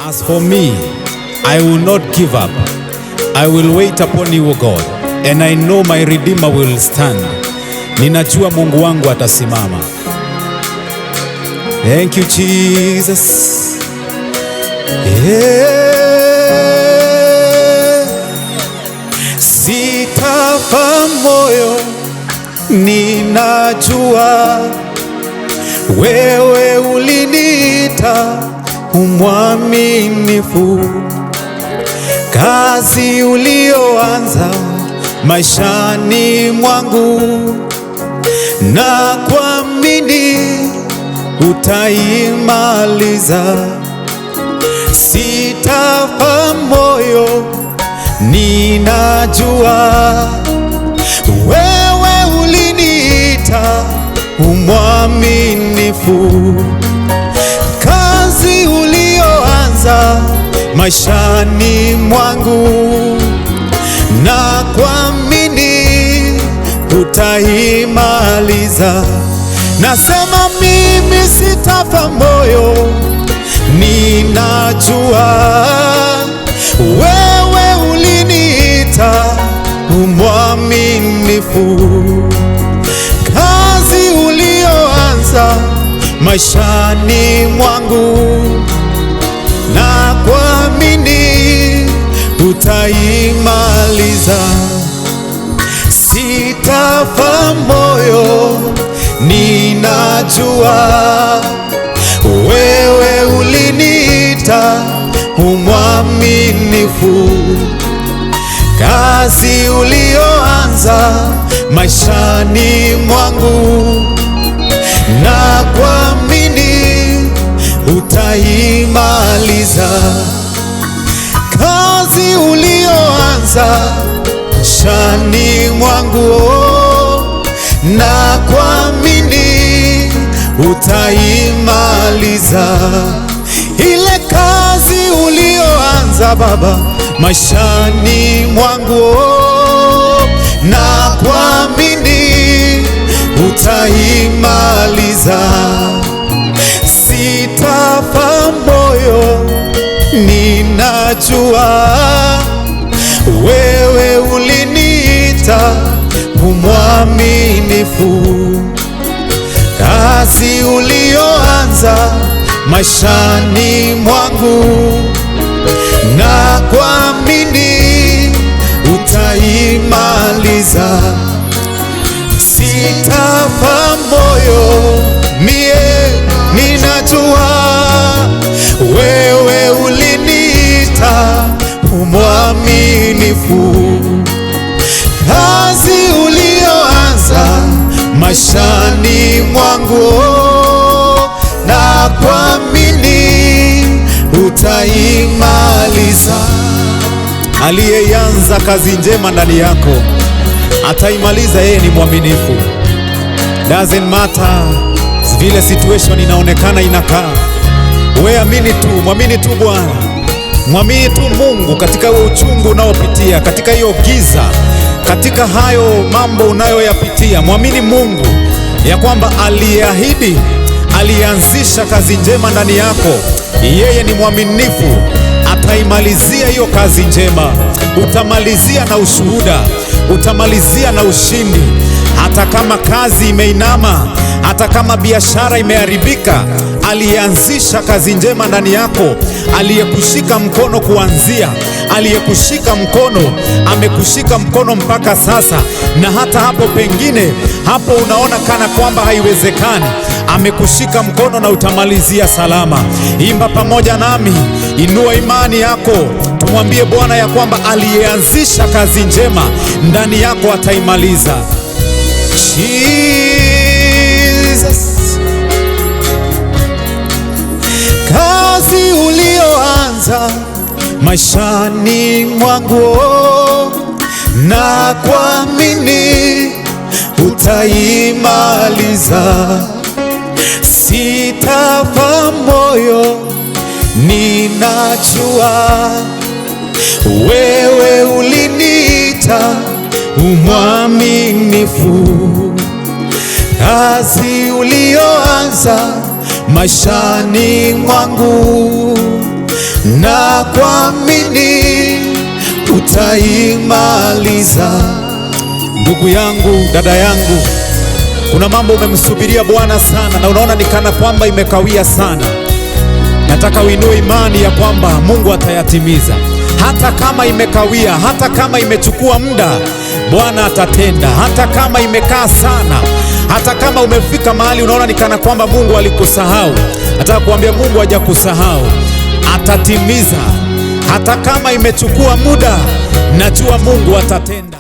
As for me, I will not give up. I will wait upon you, O God, and I know my Redeemer will stand. Ninajua Mungu wangu atasimama. Thank you, Jesus. Sitafa moyo, ninajua wewe uliniita umwaminifu. Kazi ulioanza maishani mwangu, na kuamini utaimaliza. Sitafa moyo, ninajua wewe uliniita umwaminifu. Kazi ulioanza maishani mwangu, na kuamini utaimaliza. Nasema mimi sitafa moyo, ninajua wewe uliniita umwaminifu. Kazi ulioanza maishani mwangu, na kuamini utaimaliza. Sitafa moyo, ninajua wewe uliniita umwaminifu. Kazi ulioanza maishani mwangu, na kuamini utaimaliza. Kazi ulioanza maishani mwangu, na kuamini utaimaliza. Ile kazi ulioanza Baba maishani mwangu, na kuamini utaimaliza. Sitafa moyo, ninajua wewe uliniita umwaminifu. Kazi ulioanza maishani mwangu, na kuamini utaimaliza. Sitafa moyo, mie ninajua wewe uliniita umwaminifu. Kazi ulioanza maishani mwangu, na kuamini utaimaliza. Aliyeanza kazi njema ndani yako ataimaliza. Yeye ni mwaminifu. Doesn't matter vile situation inaonekana inakaa, wewe amini tu, mwamini tu Bwana, mwamini tu Mungu katika huo uchungu unaopitia, katika hiyo giza, katika hayo mambo unayoyapitia. Mwamini Mungu ya kwamba aliyeahidi, alianzisha kazi njema ndani yako, yeye ni mwaminifu. Ataimalizia hiyo kazi njema. Utamalizia na ushuhuda, utamalizia na ushindi. Hata kama kazi imeinama, hata kama biashara imeharibika, alianzisha kazi njema ndani yako. Aliyekushika mkono kuanzia, aliyekushika mkono, amekushika mkono mpaka sasa. Na hata hapo pengine, hapo unaona kana kwamba haiwezekani, amekushika mkono na utamalizia salama. Imba pamoja nami, inua imani yako, tumwambie Bwana ya kwamba aliyeanzisha kazi njema ndani yako ataimaliza. Jesus. Kazi ulioanza maishani mwangu, na kuamini utaimaliza. Sitafa moyo, ninajua wewe uliniita umwaminifu. Kazi ulioanza maishani mwangu, na na kuamini utaimaliza. Ndugu yangu, dada yangu, kuna mambo umemsubiria Bwana sana na unaona ni kana kwamba imekawia sana. Nataka uinue imani ya kwamba Mungu atayatimiza. Hata kama imekawia, hata kama imechukua muda, Bwana atatenda. Hata kama imekaa sana, hata kama umefika mahali unaona ni kana kwamba Mungu alikusahau, nataka kuambia Mungu hajakusahau, atatimiza. Hata kama imechukua muda, najua Mungu atatenda.